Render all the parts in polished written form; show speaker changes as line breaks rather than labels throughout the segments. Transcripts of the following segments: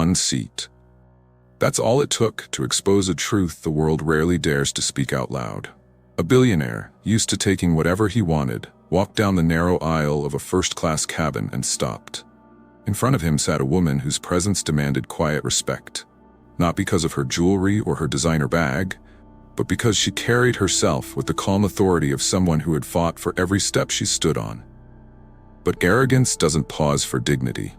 one seat. That's all it took to expose a truth the world rarely dares to speak out loud. A billionaire, used to taking whatever he wanted, walked down the narrow aisle of a first-class cabin and stopped. In front of him sat a woman whose presence demanded quiet respect, not because of her jewelry or her designer bag, but because she carried herself with the calm authority of someone who had fought for every step she stood on. But arrogance doesn't pause for dignity.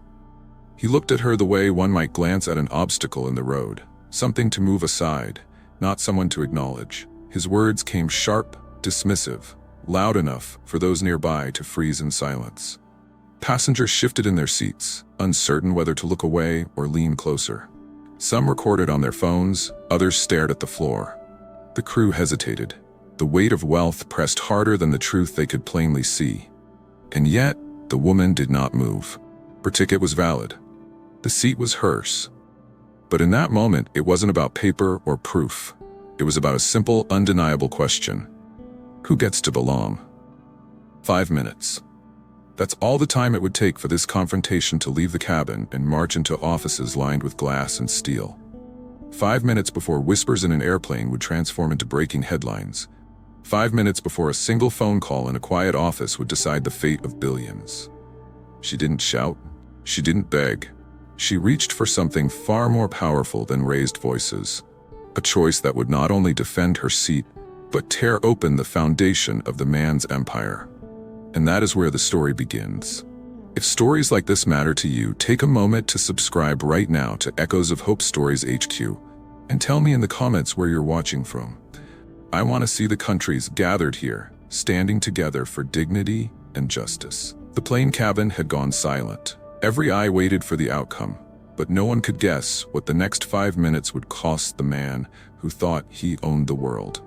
He looked at her the way one might glance at an obstacle in the road, something to move aside, not someone to acknowledge. His words came sharp, dismissive, loud enough for those nearby to freeze in silence. Passengers shifted in their seats, uncertain whether to look away or lean closer. Some recorded on their phones, others stared at the floor. The crew hesitated. The weight of wealth pressed harder than the truth they could plainly see. And yet, the woman did not move. Her ticket was valid. The seat was hers. But in that moment, it wasn't about paper or proof. It was about a simple, undeniable question. Who gets to belong? 5 minutes. That's all the time it would take for this confrontation to leave the cabin and march into offices lined with glass and steel. 5 minutes before whispers in an airplane would transform into breaking headlines. 5 minutes before a single phone call in a quiet office would decide the fate of billions. She didn't shout. She didn't beg. She reached for something far more powerful than raised voices. A choice that would not only defend her seat, but tear open the foundation of the man's empire. And that is where the story begins. If stories like this matter to you, take a moment to subscribe right now to Echoes of Hope Stories HQ, and tell me in the comments where you're watching from. I want to see the countries gathered here, standing together for dignity and justice. The plane cabin had gone silent. Every eye waited for the outcome, but no one could guess what the next 5 minutes would cost the man who thought he owned the world.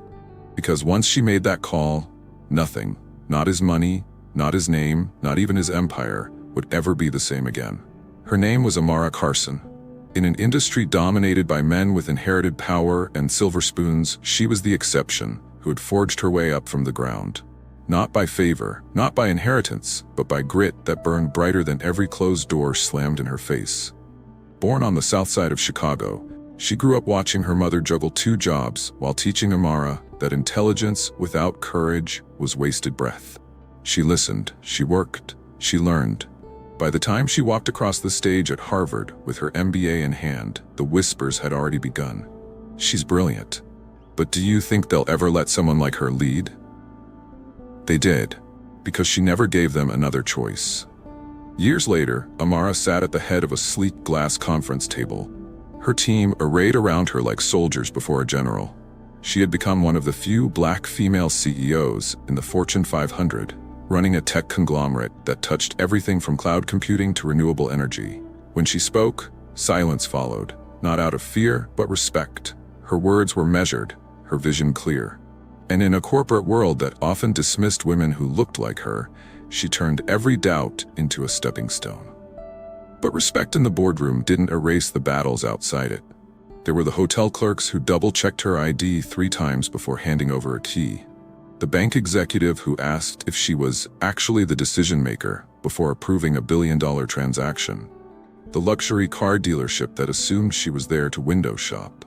Because once she made that call, nothing, not his money, not his name, not even his empire, would ever be the same again. Her name was Amara Carson. In an industry dominated by men with inherited power and silver spoons, she was the exception who had forged her way up from the ground. Not by favor, not by inheritance, but by grit that burned brighter than every closed door slammed in her face. Born on the south side of Chicago, she grew up watching her mother juggle 2 jobs while teaching Amara that intelligence without courage was wasted breath. She listened, she worked, she learned. By the time she walked across the stage at Harvard with her MBA in hand, the whispers had already begun. She's brilliant. But do you think they'll ever let someone like her lead? They did, because she never gave them another choice. Years later, Amara sat at the head of a sleek glass conference table, her team arrayed around her like soldiers before a general. She had become one of the few black female CEOs in the Fortune 500, running a tech conglomerate that touched everything from cloud computing to renewable energy. When she spoke, silence followed, not out of fear, but respect. Her words were measured, her vision clear. And in a corporate world that often dismissed women who looked like her, she turned every doubt into a stepping stone. But respect in the boardroom didn't erase the battles outside it. There were the hotel clerks who double-checked her ID 3 times before handing over a key. The bank executive who asked if she was actually the decision-maker before approving a billion-dollar transaction. The luxury car dealership that assumed she was there to window shop.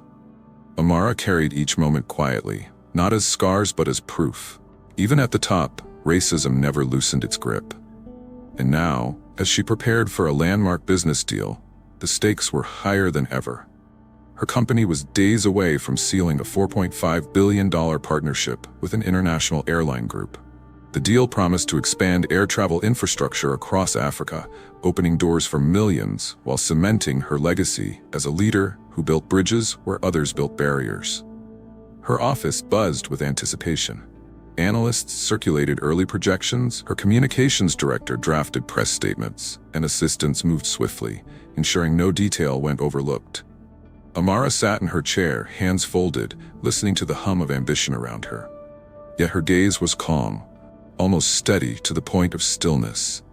Amara carried each moment quietly, not as scars but as proof. Even at the top, racism never loosened its grip. And now, as she prepared for a landmark business deal, the stakes were higher than ever. Her company was days away from sealing a $4.5 billion partnership with an international airline group. The deal promised to expand air travel infrastructure across Africa, opening doors for millions while cementing her legacy as a leader who built bridges where others built barriers. Her office buzzed with anticipation. Analysts circulated early projections, her communications director drafted press statements, and assistants moved swiftly, ensuring no detail went overlooked. Amara sat in her chair, hands folded, listening to the hum of ambition around her. Yet her gaze was calm, almost steady to the point of stillness.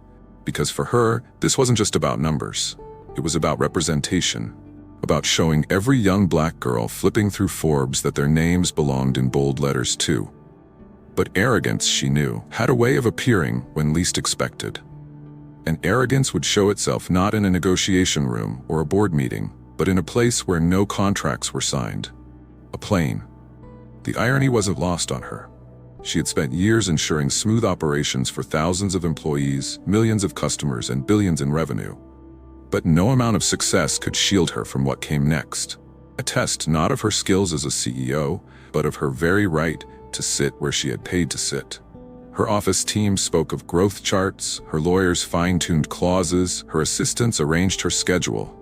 Because for her, this wasn't just about numbers. It was about representation, about showing every young black girl flipping through Forbes that their names belonged in bold letters too. But arrogance, she knew, had a way of appearing when least expected. And arrogance would show itself not in a negotiation room or a board meeting, but in a place where no contracts were signed. A plane. The irony wasn't lost on her. She had spent years ensuring smooth operations for thousands of employees, millions of customers, and billions in revenue. But no amount of success could shield her from what came next. A test not of her skills as a CEO, but of her very right to sit where she had paid to sit. Her office team spoke of growth charts, her lawyers fine-tuned clauses, her assistants arranged her schedule.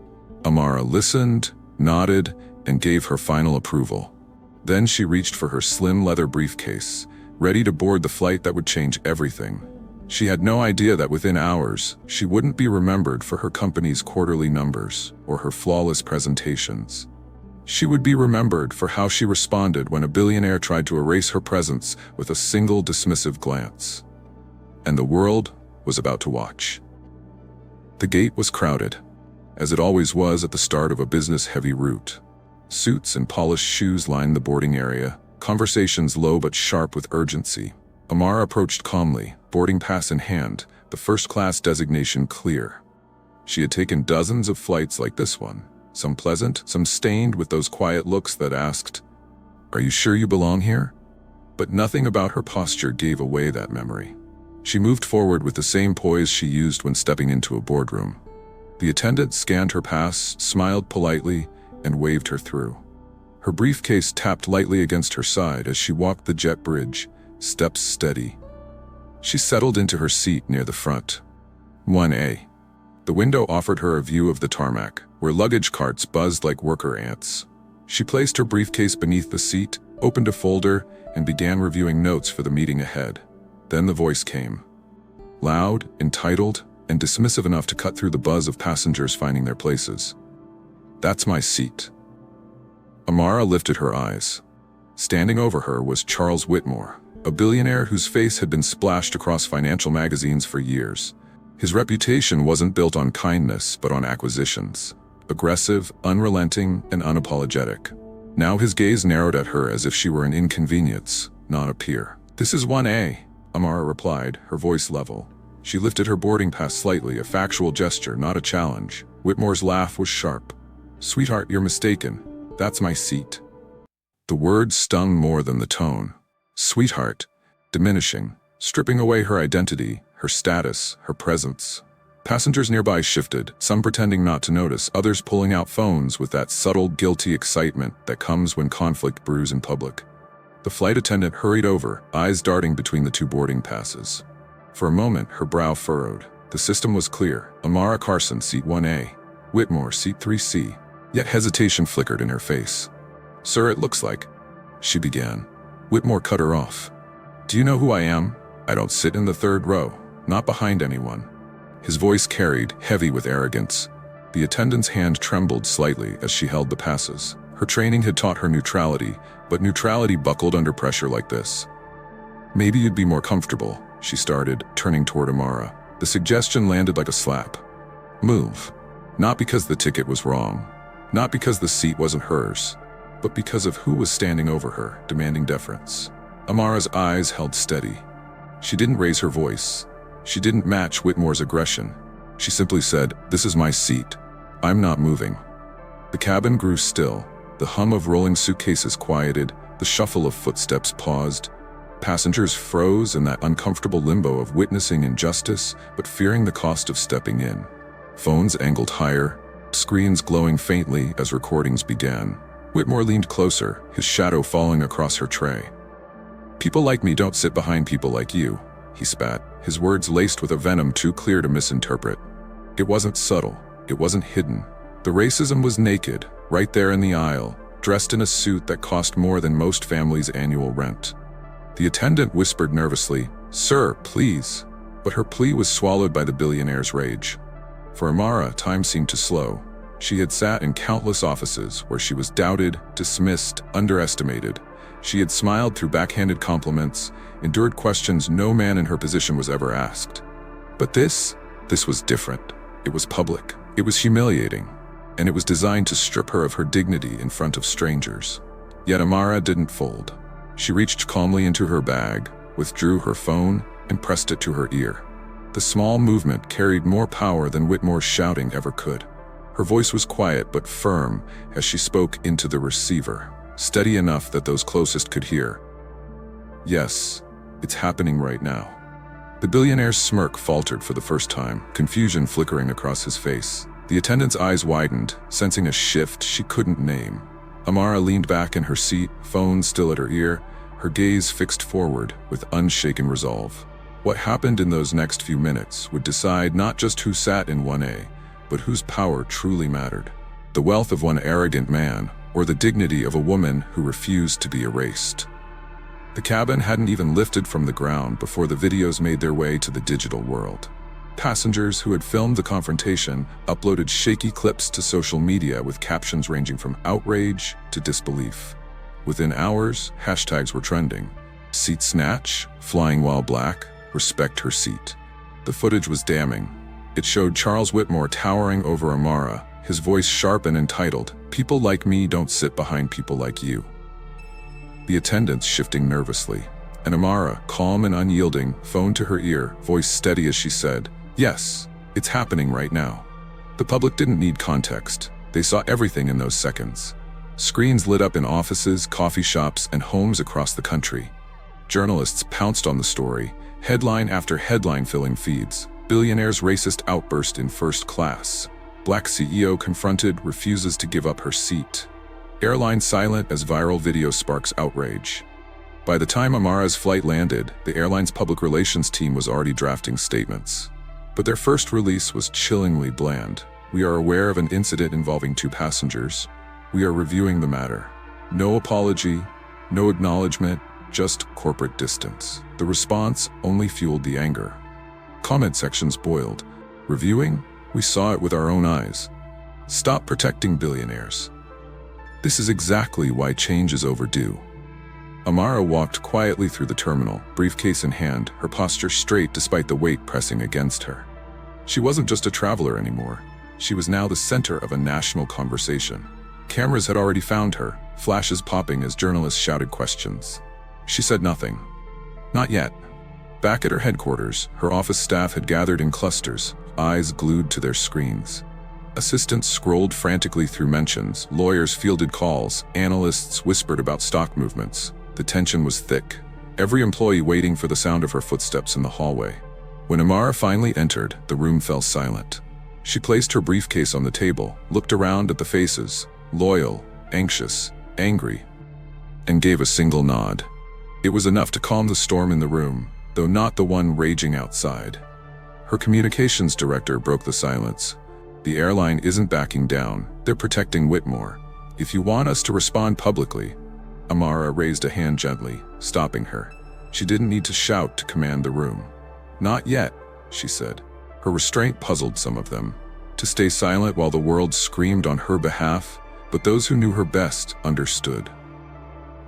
Amara listened, nodded, and gave her final approval. Then she reached for her slim leather briefcase, ready to board the flight that would change everything. She had no idea that within hours, she wouldn't be remembered for her company's quarterly numbers or her flawless presentations. She would be remembered for how she responded when a billionaire tried to erase her presence with a single dismissive glance. And the world was about to watch. The gate was crowded, as it always was at the start of a business-heavy route. Suits and polished shoes lined the boarding area, conversations low but sharp with urgency. Amara approached calmly, boarding pass in hand, the first-class designation clear. She had taken dozens of flights like this one, some pleasant, some stained with those quiet looks that asked, "Are you sure you belong here?" But nothing about her posture gave away that memory. She moved forward with the same poise she used when stepping into a boardroom. The attendant scanned her pass, smiled politely, and waved her through. Her briefcase tapped lightly against her side as she walked the jet bridge, steps steady. She settled into her seat near the front. 1A. The window offered her a view of the tarmac, where luggage carts buzzed like worker ants. She placed her briefcase beneath the seat, opened a folder, and began reviewing notes for the meeting ahead. Then the voice came. Loud, entitled, and dismissive enough to cut through the buzz of passengers finding their places. "That's my seat." Amara lifted her eyes. Standing over her was Charles Whitmore, a billionaire whose face had been splashed across financial magazines for years. His reputation wasn't built on kindness, but on acquisitions. Aggressive, unrelenting, and unapologetic. Now his gaze narrowed at her as if she were an inconvenience, not a peer. "This is 1A, Amara replied, her voice level. She lifted her boarding pass slightly, a factual gesture, not a challenge. Whitmore's laugh was sharp. "Sweetheart, you're mistaken. That's my seat." The words stung more than the tone. Sweetheart, diminishing, stripping away her identity, her status, her presence. Passengers nearby shifted, some pretending not to notice, others pulling out phones with that subtle, guilty excitement that comes when conflict brews in public. The flight attendant hurried over, eyes darting between the two boarding passes. For a moment, her brow furrowed. The system was clear. Amara Carson, seat 1A. Whitmore, seat 3C. Yet hesitation flickered in her face. "Sir, it looks like," she began. Whitmore cut her off. "Do you know who I am? I don't sit in the third row, not behind anyone." His voice carried, heavy with arrogance. The attendant's hand trembled slightly as she held the passes. Her training had taught her neutrality, but neutrality buckled under pressure like this. "Maybe you'd be more comfortable," she started, turning toward Amara. The suggestion landed like a slap. "Move." Not because the ticket was wrong, not because the seat wasn't hers, but because of who was standing over her, demanding deference. Amara's eyes held steady. She didn't raise her voice. She didn't match Whitmore's aggression. She simply said, "This is my seat. I'm not moving." The cabin grew still. The hum of rolling suitcases quieted. The shuffle of footsteps paused. Passengers froze in that uncomfortable limbo of witnessing injustice, but fearing the cost of stepping in. Phones angled higher, screens glowing faintly as recordings began. Whitmore leaned closer, his shadow falling across her tray. "People like me don't sit behind people like you," he spat, his words laced with a venom too clear to misinterpret. It wasn't subtle, it wasn't hidden. The racism was naked, right there in the aisle, dressed in a suit that cost more than most families' annual rent. The attendant whispered nervously, "Sir, please," but her plea was swallowed by the billionaire's rage. For Amara, time seemed to slow. She had sat in countless offices where she was doubted, dismissed, underestimated. She had smiled through backhanded compliments, endured questions no man in her position was ever asked. But this was different. It was public. It was humiliating. And it was designed to strip her of her dignity in front of strangers. Yet Amara didn't fold. She reached calmly into her bag, withdrew her phone, and pressed it to her ear. The small movement carried more power than Whitmore's shouting ever could. Her voice was quiet but firm as she spoke into the receiver, steady enough that those closest could hear. "Yes, it's happening right now." The billionaire's smirk faltered for the first time, confusion flickering across his face. The attendant's eyes widened, sensing a shift she couldn't name. Amara leaned back in her seat, phone still at her ear, her gaze fixed forward with unshaken resolve. What happened in those next few minutes would decide not just who sat in 1A, but whose power truly mattered. The wealth of one arrogant man, or the dignity of a woman who refused to be erased. The cabin hadn't even lifted from the ground before the videos made their way to the digital world. Passengers who had filmed the confrontation uploaded shaky clips to social media with captions ranging from outrage to disbelief. Within hours, hashtags were trending. Seat snatch, flying while black, respect her seat. The footage was damning. It showed Charles Whitmore towering over Amara, his voice sharp and entitled, "People like me don't sit behind people like you." The attendants shifting nervously, and Amara, calm and unyielding, phone to her ear, voice steady as she said, "Yes, it's happening right now." The public didn't need context. They saw everything in those seconds. Screens lit up in offices, coffee shops, and homes across the country. Journalists pounced on the story, headline after headline filling feeds. Billionaire's racist outburst in first class. Black CEO confronted, refuses to give up her seat. Airline silent as viral video sparks outrage. By the time Amara's flight landed, the airline's public relations team was already drafting statements. But their first release was chillingly bland. "We are aware of an incident involving 2 passengers. We are reviewing the matter." No apology, no acknowledgement, just corporate distance. The response only fueled the anger. Comment sections boiled. "Reviewing? We saw it with our own eyes. Stop protecting billionaires." This is exactly why change is overdue. Amara walked quietly through the terminal, briefcase in hand, her posture straight despite the weight pressing against her. She wasn't just a traveler anymore. She was now the center of a national conversation. Cameras had already found her, flashes popping as journalists shouted questions. She said nothing. Not yet. Back at her headquarters, her office staff had gathered in clusters, eyes glued to their screens. Assistants scrolled frantically through mentions, lawyers fielded calls, analysts whispered about stock movements. The tension was thick, every employee waiting for the sound of her footsteps in the hallway. When Amara finally entered, the room fell silent. She placed her briefcase on the table, looked around at the faces, loyal, anxious, angry, and gave a single nod. It was enough to calm the storm in the room, though not the one raging outside. Her communications director broke the silence. "The airline isn't backing down, they're protecting Whitmore. If you want us to respond publicly..." Amara raised a hand gently, stopping her. She didn't need to shout to command the room. "Not yet," she said. Her restraint puzzled some of them. To stay silent while the world screamed on her behalf, but those who knew her best understood.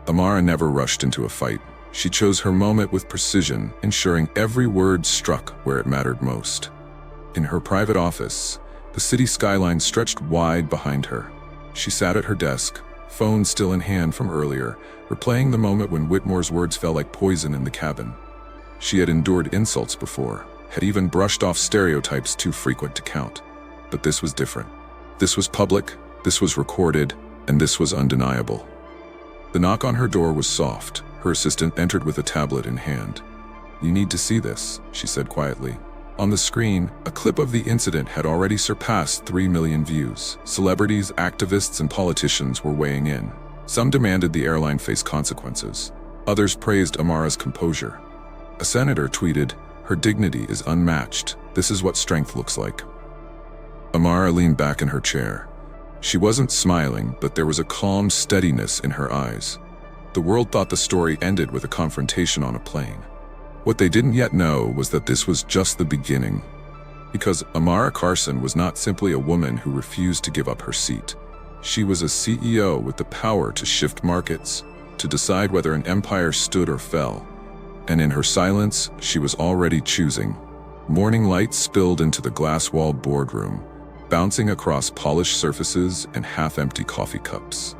Amara never rushed into a fight. She chose her moment with precision, ensuring every word struck where it mattered most. In her private office, the city skyline stretched wide behind her. She sat at her desk, phone still in hand from earlier, replaying the moment when Whitmore's words fell like poison in the cabin. She had endured insults before, had even brushed off stereotypes too frequent to count. But this was different. This was public, this was recorded, and this was undeniable. The knock on her door was soft. Her assistant entered with a tablet in hand. "You need to see this," she said quietly. On the screen, a clip of the incident had already surpassed 3 million views. Celebrities, activists, and politicians were weighing in. Some demanded the airline face consequences. Others praised Amara's composure. A senator tweeted, "Her dignity is unmatched. This is what strength looks like." Amara leaned back in her chair. She wasn't smiling, but there was a calm steadiness in her eyes. The world thought the story ended with a confrontation on a plane. What they didn't yet know was that this was just the beginning. Because Amara Carson was not simply a woman who refused to give up her seat. She was a CEO with the power to shift markets, to decide whether an empire stood or fell. And in her silence, she was already choosing. Morning light spilled into the glass-walled boardroom, bouncing across polished surfaces and half-empty coffee cups.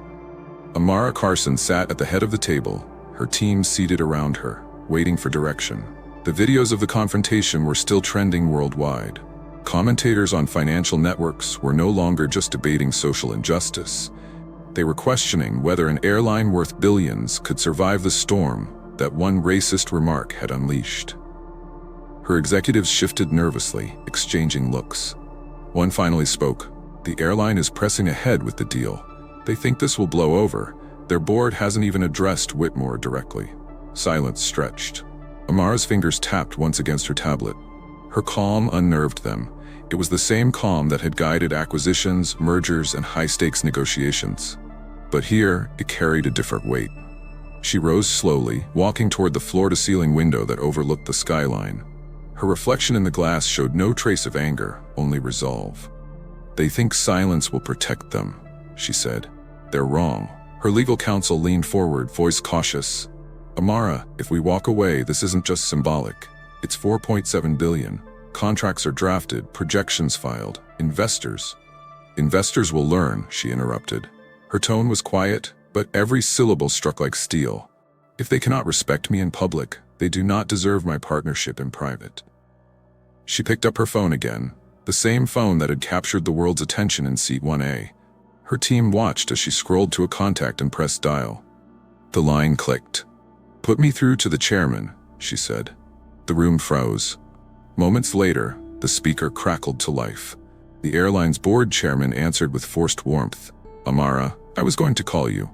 Amara Carson sat at the head of the table, her team seated around her, waiting for direction. The videos of the confrontation were still trending worldwide. Commentators on financial networks were no longer just debating social injustice. They were questioning whether an airline worth billions could survive the storm that one racist remark had unleashed. Her executives shifted nervously, exchanging looks. One finally spoke. "The airline is pressing ahead with the deal. They think this will blow over. Their board hasn't even addressed Whitmore directly." Silence stretched. Amara's fingers tapped once against her tablet. Her calm unnerved them. It was the same calm that had guided acquisitions, mergers, and high-stakes negotiations. But here, it carried a different weight. She rose slowly, walking toward the floor-to-ceiling window that overlooked the skyline. Her reflection in the glass showed no trace of anger, only resolve. "They think silence will protect them," she said. "They're wrong." Her legal counsel leaned forward, voice cautious. "Amara, if we walk away, this isn't just symbolic. It's $4.7 billion. Contracts are drafted, projections filed. Investors will learn," she interrupted. Her tone was quiet, but every syllable struck like steel. "If they cannot respect me in public, they do not deserve my partnership in private." She picked up her phone again, the same phone that had captured the world's attention in Seat 1A. Her team watched as she scrolled to a contact and pressed dial. The line clicked. "Put me through to the chairman," she said. The room froze. Moments later, the speaker crackled to life. The airline's board chairman answered with forced warmth. "Amara, I was going to call you.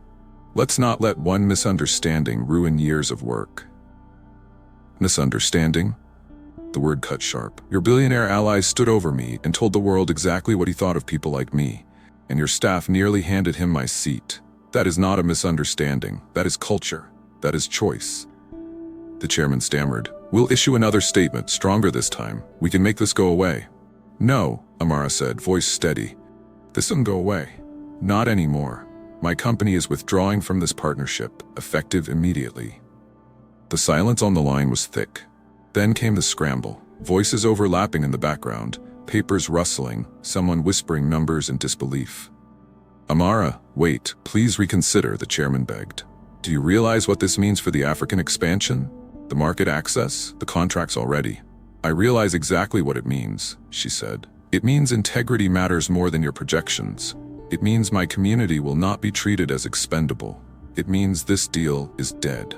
Let's not let one misunderstanding ruin years of work." Misunderstanding? The word cut sharp. "Your billionaire ally stood over me and told the world exactly what he thought of people like me, and your staff nearly handed him my seat. That is not a misunderstanding. That is culture. That is choice." The chairman stammered. "We'll issue another statement, stronger this time. We can make this go away." "No," Amara said, voice steady. "This won't go away. Not anymore. My company is withdrawing from this partnership, effective immediately." The silence on the line was thick. Then came the scramble, voices overlapping in the background, papers rustling, someone whispering numbers in disbelief. "Amara, wait, please reconsider," the chairman begged. "Do you realize what this means for the African expansion? The market access? The contracts already?" "I realize exactly what it means," she said. "It means integrity matters more than your projections. It means my community will not be treated as expendable. It means this deal is dead."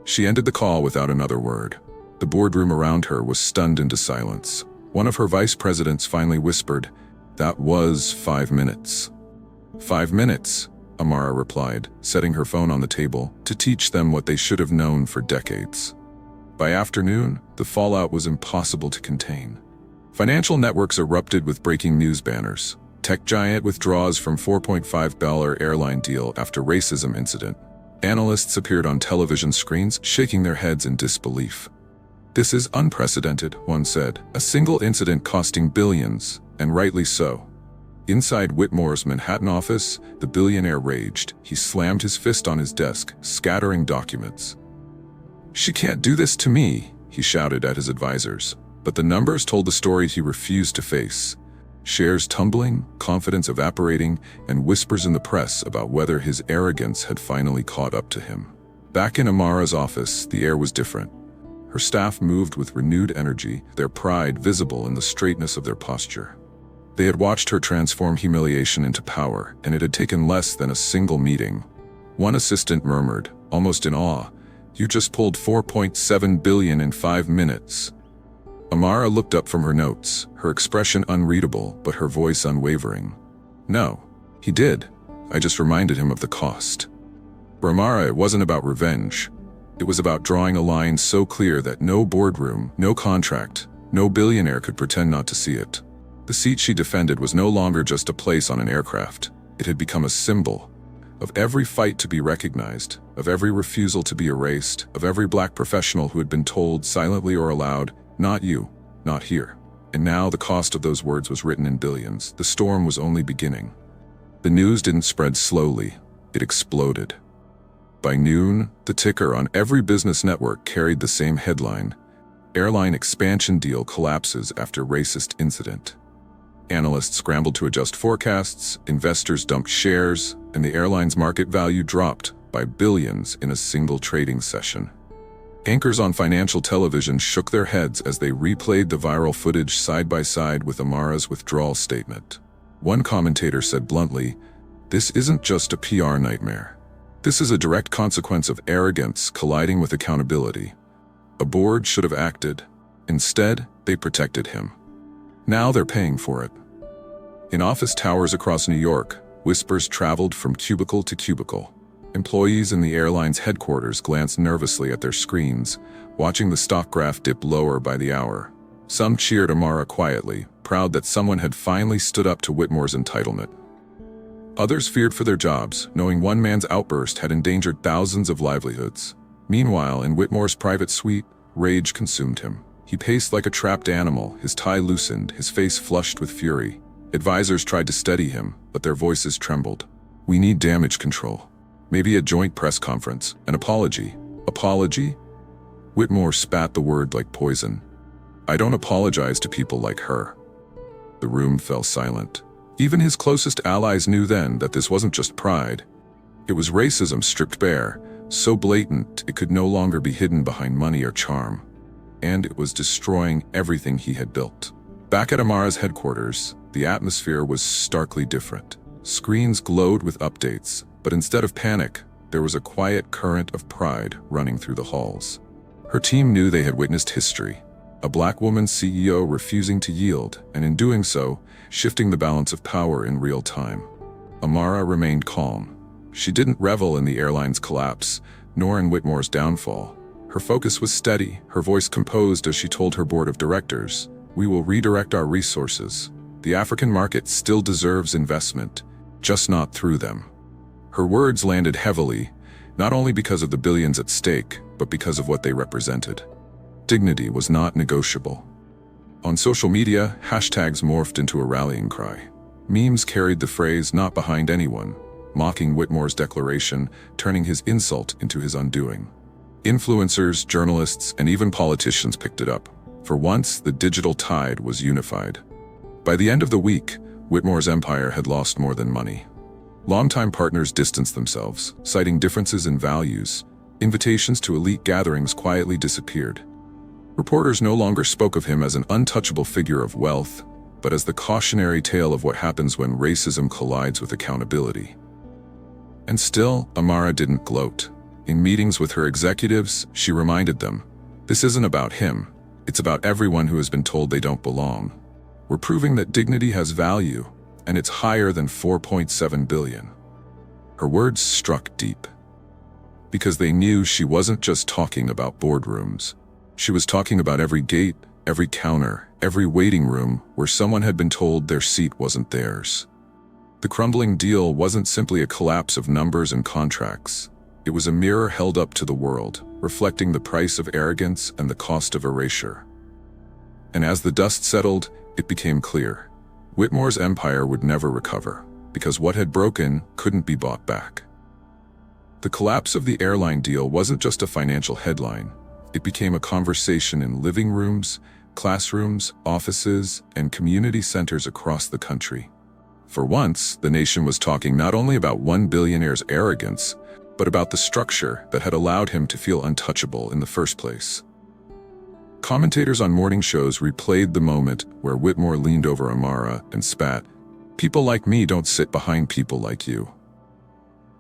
She ended the call without another word. The boardroom around her was stunned into silence. One of her vice presidents finally whispered, "That was 5 minutes." 5 minutes, Amara replied, setting her phone on the table, to teach them what they should have known for decades. By afternoon, the fallout was impossible to contain. Financial networks erupted with breaking news banners. Tech giant withdraws from $4.5 billion airline deal after racism incident. Analysts appeared on television screens, shaking their heads in disbelief. "This is unprecedented," one said. "A single incident costing billions, and rightly so." Inside Whitmore's Manhattan office, the billionaire raged. He slammed his fist on his desk, scattering documents. "She can't do this to me," he shouted at his advisors. But the numbers told the story he refused to face. Shares tumbling, confidence evaporating, and whispers in the press about whether his arrogance had finally caught up to him. Back in Amara's office, the air was different. Her staff moved with renewed energy, their pride visible in the straightness of their posture. They had watched her transform humiliation into power, and it had taken less than a single meeting. One assistant murmured, almost in awe, "You just pulled $4.7 billion in 5 minutes." Amara looked up from her notes, her expression unreadable, but her voice unwavering. "No, he did. I just reminded him of the cost." For Amara, it wasn't about revenge. It was about drawing a line so clear that no boardroom, no contract, no billionaire could pretend not to see it. The seat she defended was no longer just a place on an aircraft. It had become a symbol of every fight to be recognized, of every refusal to be erased, of every black professional who had been told, silently or aloud, "Not you, not here." And now the cost of those words was written in billions. The storm was only beginning. The news didn't spread slowly. It exploded. By noon, the ticker on every business network carried the same headline: "Airline expansion deal collapses after racist incident." Analysts scrambled to adjust forecasts, investors dumped shares, and the airline's market value dropped by billions in a single trading session. Anchors on financial television shook their heads as they replayed the viral footage side by side with Amara's withdrawal statement. One commentator said bluntly, "This isn't just a PR nightmare. This is a direct consequence of arrogance colliding with accountability. A board should have acted. Instead, they protected him. Now they're paying for it." In office towers across New York, whispers traveled from cubicle to cubicle. Employees in the airline's headquarters glanced nervously at their screens, watching the stock graph dip lower by the hour. Some cheered Amara quietly, proud that someone had finally stood up to Whitmore's entitlement. Others feared for their jobs, knowing one man's outburst had endangered thousands of livelihoods. Meanwhile, in Whitmore's private suite, rage consumed him. He paced like a trapped animal, his tie loosened, his face flushed with fury. Advisors tried to steady him, but their voices trembled. "We need damage control. Maybe a joint press conference, an apology." "Apology?" Whitmore spat the word like poison. "I don't apologize to people like her." The room fell silent. Even his closest allies knew then that this wasn't just pride. It was racism stripped bare, so blatant it could no longer be hidden behind money or charm. And it was destroying everything he had built. Back at Amara's headquarters, the atmosphere was starkly different. Screens glowed with updates, but instead of panic, there was a quiet current of pride running through the halls. Her team knew they had witnessed history. A black woman CEO refusing to yield, and in doing so, shifting the balance of power in real time. Amara remained calm. She didn't revel in the airline's collapse, nor in Whitmore's downfall. Her focus was steady, her voice composed as she told her board of directors, "We will redirect our resources. The African market still deserves investment, just not through them." Her words landed heavily, not only because of the billions at stake, but because of what they represented. Dignity was not negotiable. On social media, hashtags morphed into a rallying cry. Memes carried the phrase "not behind anyone," mocking Whitmore's declaration, turning his insult into his undoing. Influencers, journalists, and even politicians picked it up. For once, the digital tide was unified. By the end of the week, Whitmore's empire had lost more than money. Longtime partners distanced themselves, citing differences in values. Invitations to elite gatherings quietly disappeared. Reporters no longer spoke of him as an untouchable figure of wealth, but as the cautionary tale of what happens when racism collides with accountability. And still, Amara didn't gloat. In meetings with her executives, she reminded them, "This isn't about him. It's about everyone who has been told they don't belong. We're proving that dignity has value, and it's higher than 4.7 billion. Her words struck deep. Because they knew she wasn't just talking about boardrooms. She was talking about every gate, every counter, every waiting room where someone had been told their seat wasn't theirs. The crumbling deal wasn't simply a collapse of numbers and contracts. It was a mirror held up to the world, reflecting the price of arrogance and the cost of erasure. And as the dust settled, it became clear. Whitmore's empire would never recover, because what had broken couldn't be bought back. The collapse of the airline deal wasn't just a financial headline. It became a conversation in living rooms, classrooms, offices, and community centers across the country. For once, the nation was talking not only about one billionaire's arrogance, but about the structure that had allowed him to feel untouchable in the first place. Commentators on morning shows replayed the moment where Whitmore leaned over Amara and spat, "People like me don't sit behind people like you."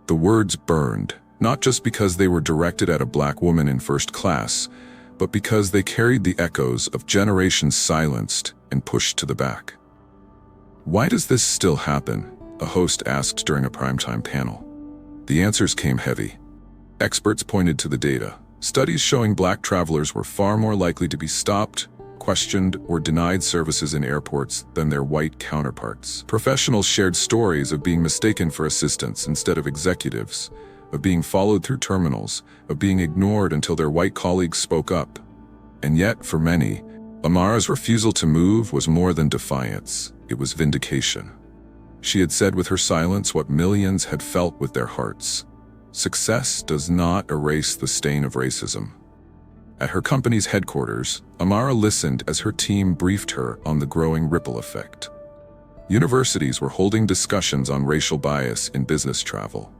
The words burned, not just because they were directed at a black woman in first class, but because they carried the echoes of generations silenced and pushed to the back. "Why does this still happen?" a host asked during a primetime panel. The answers came heavy. Experts pointed to the data. Studies showing black travelers were far more likely to be stopped, questioned, or denied services in airports than their white counterparts. Professionals shared stories of being mistaken for assistants instead of executives, of being followed through terminals, of being ignored until their white colleagues spoke up. And yet, for many, Amara's refusal to move was more than defiance. It was vindication. She had said with her silence what millions had felt with their hearts. Success does not erase the stain of racism. At her company's headquarters, Amara listened as her team briefed her on the growing ripple effect. Universities were holding discussions on racial bias in business travel.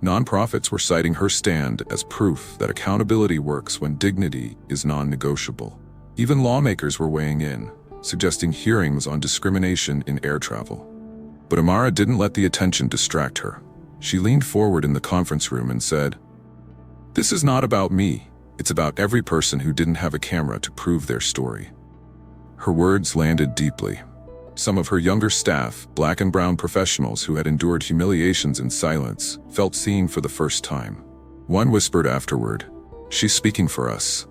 Nonprofits were citing her stand as proof that accountability works when dignity is non-negotiable. Even lawmakers were weighing in, suggesting hearings on discrimination in air travel. But Amara didn't let the attention distract her. She leaned forward in the conference room and said, "This is not about me. It's about every person who didn't have a camera to prove their story." Her words landed deeply. Some of her younger staff, black and brown professionals who had endured humiliations in silence, felt seen for the first time. One whispered afterward, "She's speaking for us."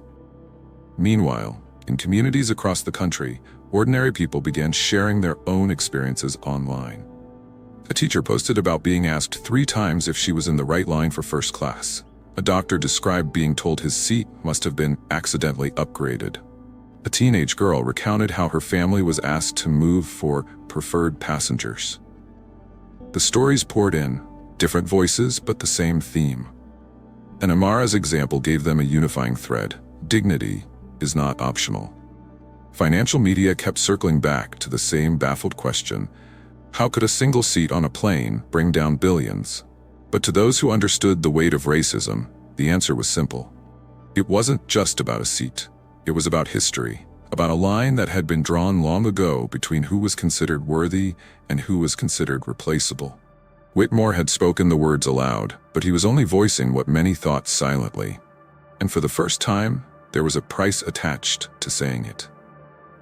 Meanwhile, in communities across the country, ordinary people began sharing their own experiences online. A teacher posted about being asked 3 times if she was in the right line for first class. A doctor described being told his seat must have been accidentally upgraded. A teenage girl recounted how her family was asked to move for preferred passengers. The stories poured in, different voices but the same theme. And Amara's example gave them a unifying thread: dignity is not optional. Financial media kept circling back to the same baffled question: how could a single seat on a plane bring down billions? But to those who understood the weight of racism, the answer was simple. It wasn't just about a seat. It was about history, about a line that had been drawn long ago between who was considered worthy and who was considered replaceable. Whitmore had spoken the words aloud, but he was only voicing what many thought silently. And for the first time, there was a price attached to saying it.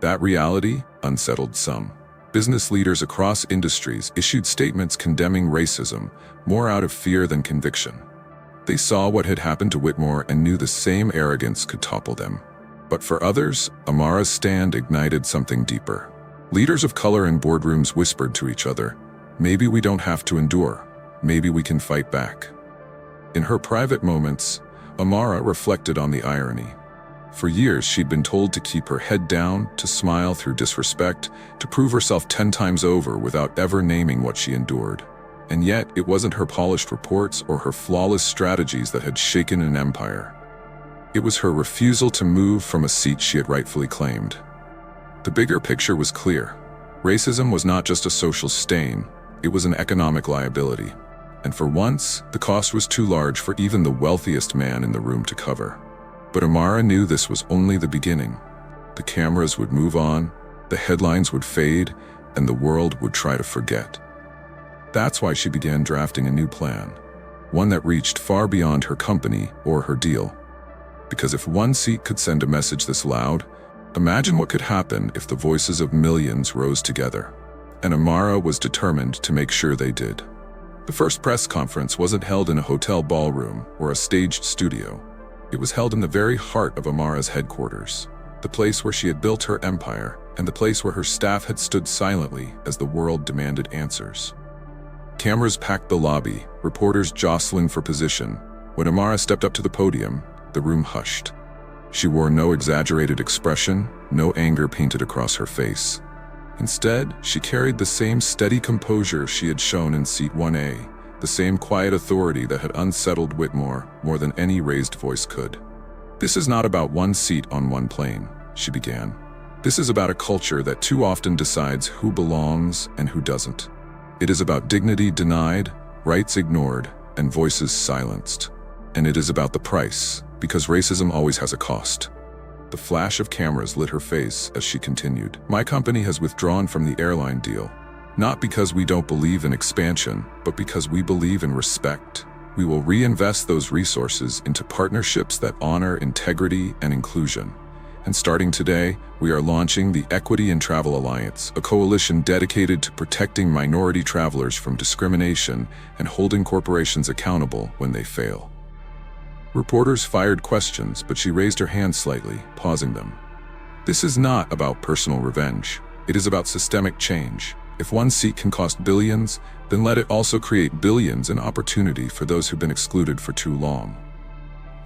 That reality unsettled some. Business leaders across industries issued statements condemning racism, more out of fear than conviction. They saw what had happened to Whitmore and knew the same arrogance could topple them. But for others, Amara's stand ignited something deeper. Leaders of color in boardrooms whispered to each other, "Maybe we don't have to endure. Maybe we can fight back." In her private moments, Amara reflected on the irony. For years, she'd been told to keep her head down, to smile through disrespect, to prove herself 10 times over without ever naming what she endured. And yet, it wasn't her polished reports or her flawless strategies that had shaken an empire. It was her refusal to move from a seat she had rightfully claimed. The bigger picture was clear. Racism was not just a social stain, it was an economic liability. And for once, the cost was too large for even the wealthiest man in the room to cover. But Amara knew this was only the beginning. The cameras would move on, the headlines would fade, and the world would try to forget. That's why she began drafting a new plan, one that reached far beyond her company or her deal. Because if one seat could send a message this loud, imagine what could happen if the voices of millions rose together. And Amara was determined to make sure they did. The first press conference wasn't held in a hotel ballroom or a staged studio. It was held in the very heart of Amara's headquarters, the place where she had built her empire, and the place where her staff had stood silently as the world demanded answers. Cameras packed the lobby, reporters jostling for position. When Amara stepped up to the podium, the room hushed. She wore no exaggerated expression, no anger painted across her face. Instead, she carried the same steady composure she had shown in seat 1A, the same quiet authority that had unsettled Whitmore more than any raised voice could. "This is not about one seat on one plane," she began. "This is about a culture that too often decides who belongs and who doesn't. It is about dignity denied, rights ignored, and voices silenced. And it is about the price, because racism always has a cost." The flash of cameras lit her face as she continued. "My company has withdrawn from the airline deal, not because we don't believe in expansion, but because we believe in respect. We will reinvest those resources into partnerships that honor integrity and inclusion. And starting today, we are launching the Equity in Travel Alliance, a coalition dedicated to protecting minority travelers from discrimination and holding corporations accountable when they fail." Reporters fired questions, but she raised her hand slightly, pausing them. "This is not about personal revenge. It is about systemic change. If one seat can cost billions, then let it also create billions in opportunity for those who've been excluded for too long."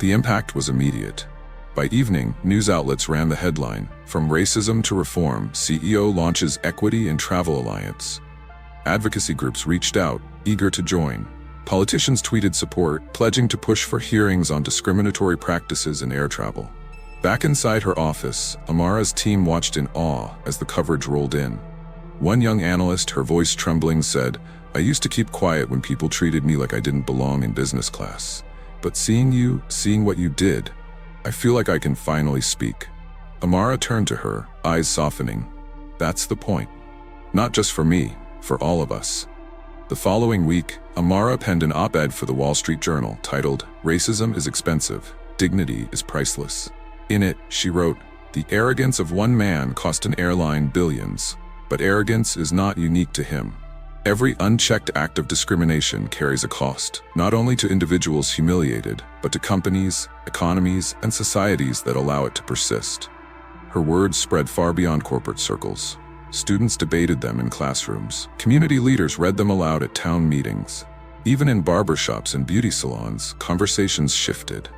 The impact was immediate. By evening, news outlets ran the headline, "From Racism to Reform, CEO Launches Equity in Travel Alliance." Advocacy groups reached out, eager to join. Politicians tweeted support, pledging to push for hearings on discriminatory practices in air travel. Back inside her office, Amara's team watched in awe as the coverage rolled in. One young analyst, her voice trembling, said, I used to keep quiet when people treated me like I didn't belong in business class. But seeing what you did, I feel like I can finally speak." Amara turned to her, eyes softening. "That's the point. Not just for me, for all of us." The following week, Amara penned an op-ed for the Wall Street Journal titled, "Racism is expensive, dignity is priceless." In it, she wrote, "The arrogance of one man cost an airline billions, but arrogance is not unique to him. Every unchecked act of discrimination carries a cost, not only to individuals humiliated, but to companies, economies, and societies that allow it to persist." Her words spread far beyond corporate circles. Students debated them in classrooms. Community leaders read them aloud at town meetings. Even in barbershops and beauty salons, conversations shifted.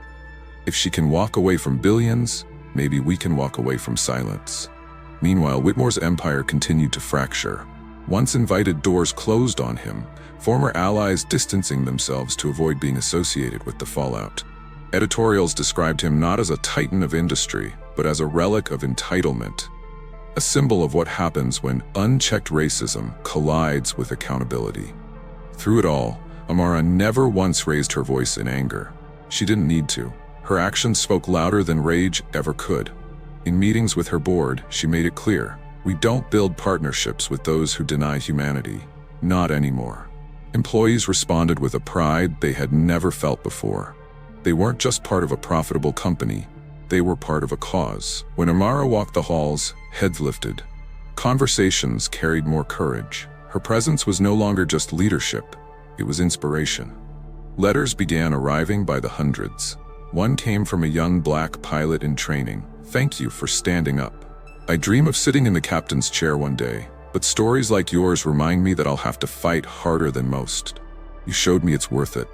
If she can walk away from billions, maybe we can walk away from silence. Meanwhile, Whitmore's empire continued to fracture. Once invited doors closed on him, former allies distancing themselves to avoid being associated with the fallout. Editorials described him not as a titan of industry, but as a relic of entitlement, a symbol of what happens when unchecked racism collides with accountability. Through it all, Amara never once raised her voice in anger. She didn't need to. Her actions spoke louder than rage ever could. In meetings with her board, she made it clear, "We don't build partnerships with those who deny humanity. Not anymore." Employees responded with a pride they had never felt before. They weren't just part of a profitable company, they were part of a cause. When Amara walked the halls, heads lifted. Conversations carried more courage. Her presence was no longer just leadership, it was inspiration. Letters began arriving by the hundreds. One came from a young black pilot in training. "Thank you for standing up. I dream of sitting in the captain's chair one day, but stories like yours remind me that I'll have to fight harder than most. You showed me it's worth it."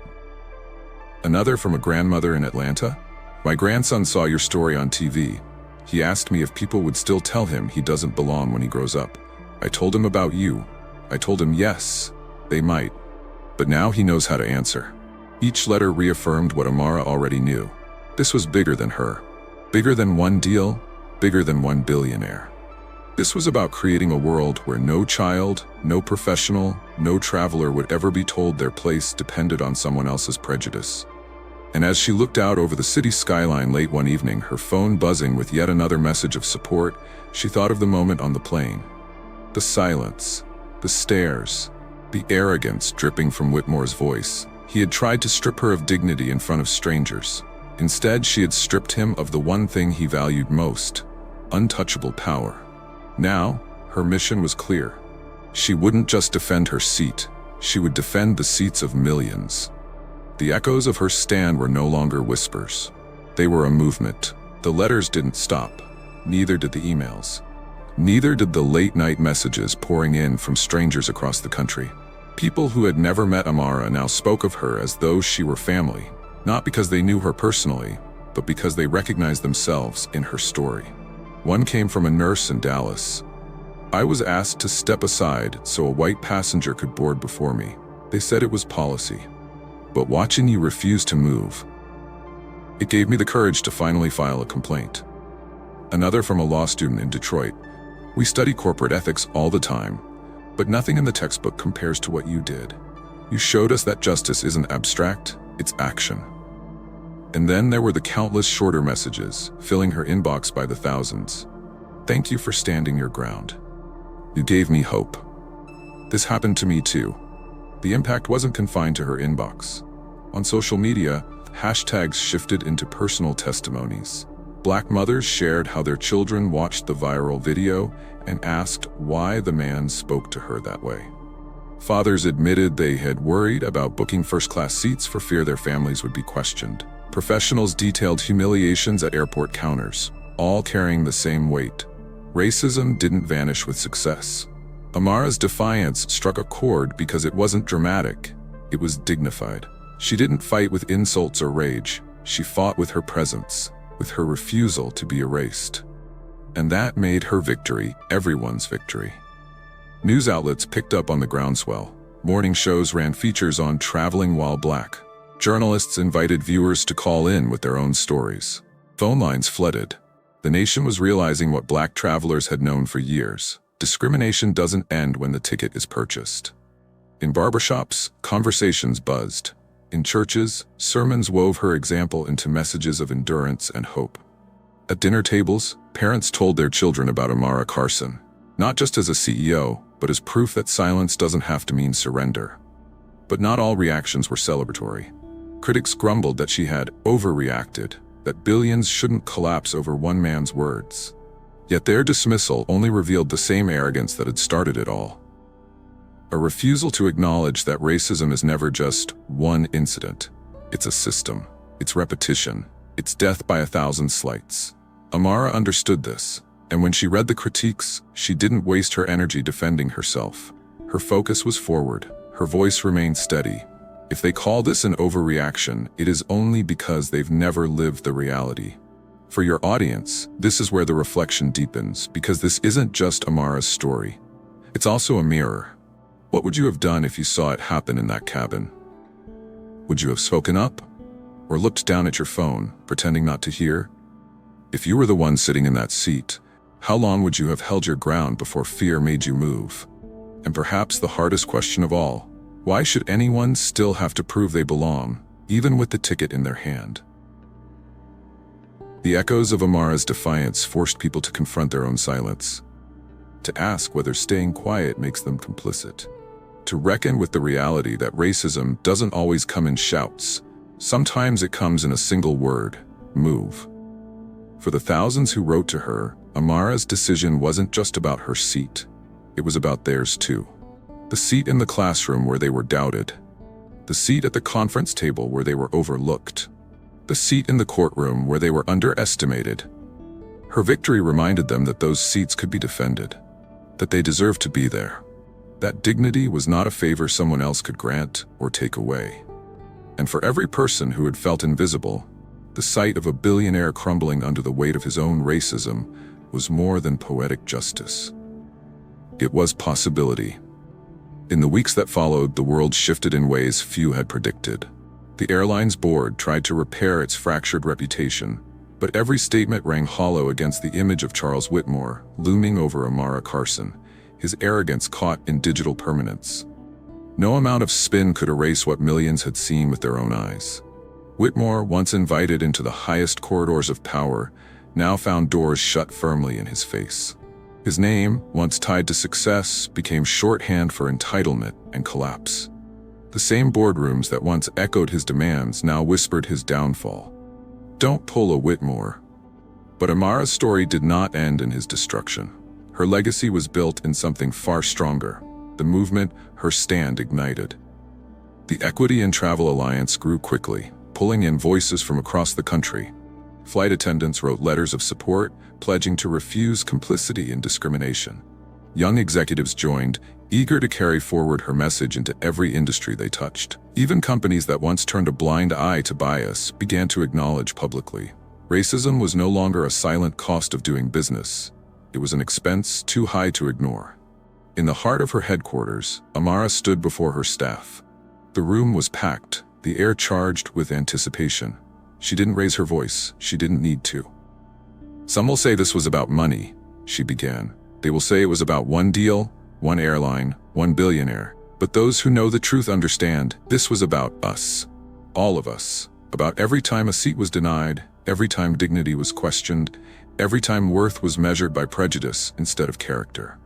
Another from a grandmother in Atlanta. "My grandson saw your story on TV. He asked me if people would still tell him he doesn't belong when he grows up. I told him about you. I told him yes, they might. But now he knows how to answer." Each letter reaffirmed what Amara already knew. This was bigger than her. Bigger than one deal, bigger than one billionaire. This was about creating a world where no child, no professional, no traveler would ever be told their place depended on someone else's prejudice. And as she looked out over the city skyline late one evening, her phone buzzing with yet another message of support, she thought of the moment on the plane. The silence, the stares, the arrogance dripping from Whitmore's voice. He had tried to strip her of dignity in front of strangers. Instead, she had stripped him of the one thing he valued most, untouchable power. Now, her mission was clear. She wouldn't just defend her seat, she would defend the seats of millions. The echoes of her stand were no longer whispers. They were a movement. The letters didn't stop. Neither did the emails. Neither did the late-night messages pouring in from strangers across the country. People who had never met Amara now spoke of her as though she were family, not because they knew her personally, but because they recognized themselves in her story. One came from a nurse in Dallas. "I was asked to step aside so a white passenger could board before me. They said it was policy. But watching you refuse to move, it gave me the courage to finally file a complaint." Another from a law student in Detroit. "We study corporate ethics all the time, but nothing in the textbook compares to what you did. You showed us that justice isn't abstract, it's action." And then there were the countless shorter messages, filling her inbox by the thousands. "Thank you for standing your ground. You gave me hope. This happened to me too." The impact wasn't confined to her inbox. On social media, hashtags shifted into personal testimonies. Black mothers shared how their children watched the viral video and asked why the man spoke to her that way. Fathers admitted they had worried about booking first-class seats for fear their families would be questioned. Professionals detailed humiliations at airport counters, all carrying the same weight. Racism didn't vanish with success. Amara's defiance struck a chord because it wasn't dramatic, it was dignified. She didn't fight with insults or rage, she fought with her presence, with her refusal to be erased. And that made her victory everyone's victory. News outlets picked up on the groundswell. Morning shows ran features on traveling while black. Journalists invited viewers to call in with their own stories. Phone lines flooded. The nation was realizing what black travelers had known for years. Discrimination doesn't end when the ticket is purchased. In barbershops, conversations buzzed. In churches, sermons wove her example into messages of endurance and hope. At dinner tables, parents told their children about Amara Carson, not just as a CEO, but as proof that silence doesn't have to mean surrender. But not all reactions were celebratory. Critics grumbled that she had overreacted, that billions shouldn't collapse over one man's words. Yet their dismissal only revealed the same arrogance that had started it all. A refusal to acknowledge that racism is never just one incident. It's a system. It's repetition. It's death by 1,000 slights. Amara understood this, and when she read the critiques, she didn't waste her energy defending herself. Her focus was forward. Her voice remained steady. If they call this an overreaction, it is only because they've never lived the reality. For your audience, this is where the reflection deepens, because this isn't just Amara's story. It's also a mirror. What would you have done if you saw it happen in that cabin? Would you have spoken up? Or looked down at your phone, pretending not to hear? If you were the one sitting in that seat, how long would you have held your ground before fear made you move? And perhaps the hardest question of all, why should anyone still have to prove they belong, even with the ticket in their hand? The echoes of Amara's defiance forced people to confront their own silence, to ask whether staying quiet makes them complicit, to reckon with the reality that racism doesn't always come in shouts. Sometimes it comes in a single word: move. For the thousands who wrote to her, Amara's decision wasn't just about her seat. It was about theirs too. The seat in the classroom where they were doubted. The seat at the conference table where they were overlooked. The seat in the courtroom where they were underestimated. Her victory reminded them that those seats could be defended, that they deserved to be there. That dignity was not a favor someone else could grant or take away. And for every person who had felt invisible, the sight of a billionaire crumbling under the weight of his own racism was more than poetic justice. It was possibility. In the weeks that followed, the world shifted in ways few had predicted. The airline's board tried to repair its fractured reputation, but every statement rang hollow against the image of Charles Whitmore looming over Amara Carson, his arrogance caught in digital permanence. No amount of spin could erase what millions had seen with their own eyes. Whitmore, once invited into the highest corridors of power, now found doors shut firmly in his face. His name, once tied to success, became shorthand for entitlement and collapse. The same boardrooms that once echoed his demands now whispered his downfall. Don't pull a Whitmore. But Amara's story did not end in his destruction. Her legacy was built in something far stronger. The movement her stand ignited. The Equity in Travel Alliance grew quickly, pulling in voices from across the country. Flight attendants wrote letters of support, pledging to refuse complicity and discrimination. Young executives joined, eager to carry forward her message into every industry they touched. Even companies that once turned a blind eye to bias began to acknowledge publicly. Racism was no longer a silent cost of doing business. It was an expense too high to ignore. In the heart of her headquarters, Amara stood before her staff. The room was packed, the air charged with anticipation. She didn't raise her voice. She didn't need to. Some will say this was about money, she began. They will say it was about one deal, one airline, one billionaire. But those who know the truth understand this was about us. All of us. About every time a seat was denied, every time dignity was questioned, every time worth was measured by prejudice instead of character.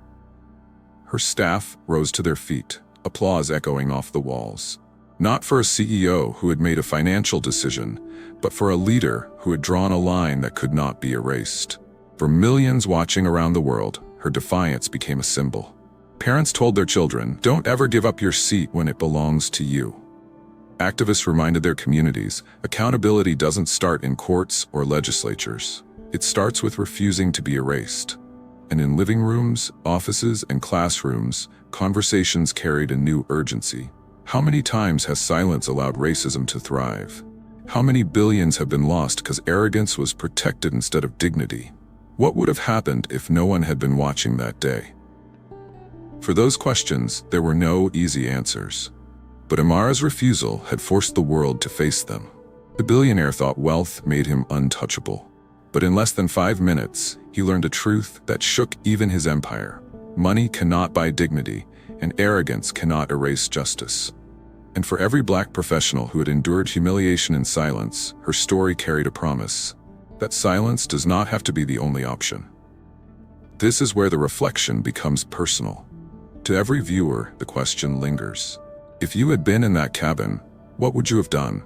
Her staff rose to their feet, applause echoing off the walls. Not for a CEO who had made a financial decision, but for a leader who had drawn a line that could not be erased. For millions watching around the world, her defiance became a symbol. Parents told their children, don't ever give up your seat when it belongs to you. Activists reminded their communities, accountability doesn't start in courts or legislatures. It starts with refusing to be erased. And in living rooms, offices, and classrooms, conversations carried a new urgency. How many times has silence allowed racism to thrive? How many billions have been lost because arrogance was protected instead of dignity? What would have happened if no one had been watching that day? For those questions, there were no easy answers. But Amara's refusal had forced the world to face them. The billionaire thought wealth made him untouchable. But in less than 5 minutes, he learned a truth that shook even his empire. Money cannot buy dignity, and arrogance cannot erase justice. And for every Black professional who had endured humiliation in silence, her story carried a promise that silence does not have to be the only option. This is where the reflection becomes personal. To every viewer, the question lingers. If you had been in that cabin, what would you have done?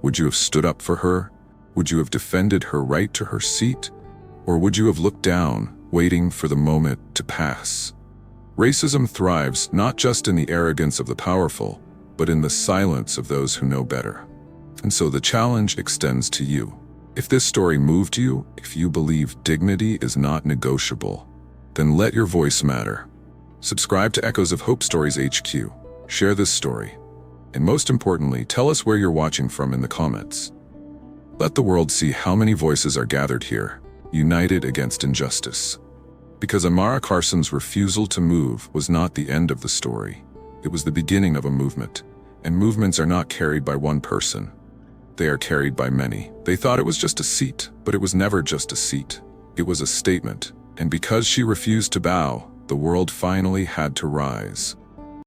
Would you have stood up for her? Would you have defended her right to her seat? Or would you have looked down, waiting for the moment to pass? Racism thrives not just in the arrogance of the powerful, but in the silence of those who know better. And so the challenge extends to you. If this story moved you, if you believe dignity is not negotiable, then let your voice matter. Subscribe to Echoes of Hope Stories HQ. Share this story. And most importantly, tell us where you're watching from in the comments. Let the world see how many voices are gathered here, united against injustice. Because Amara Carson's refusal to move was not the end of the story. It was the beginning of a movement. And movements are not carried by one person. They are carried by many. They thought it was just a seat, but it was never just a seat. It was a statement. And because she refused to bow, the world finally had to rise.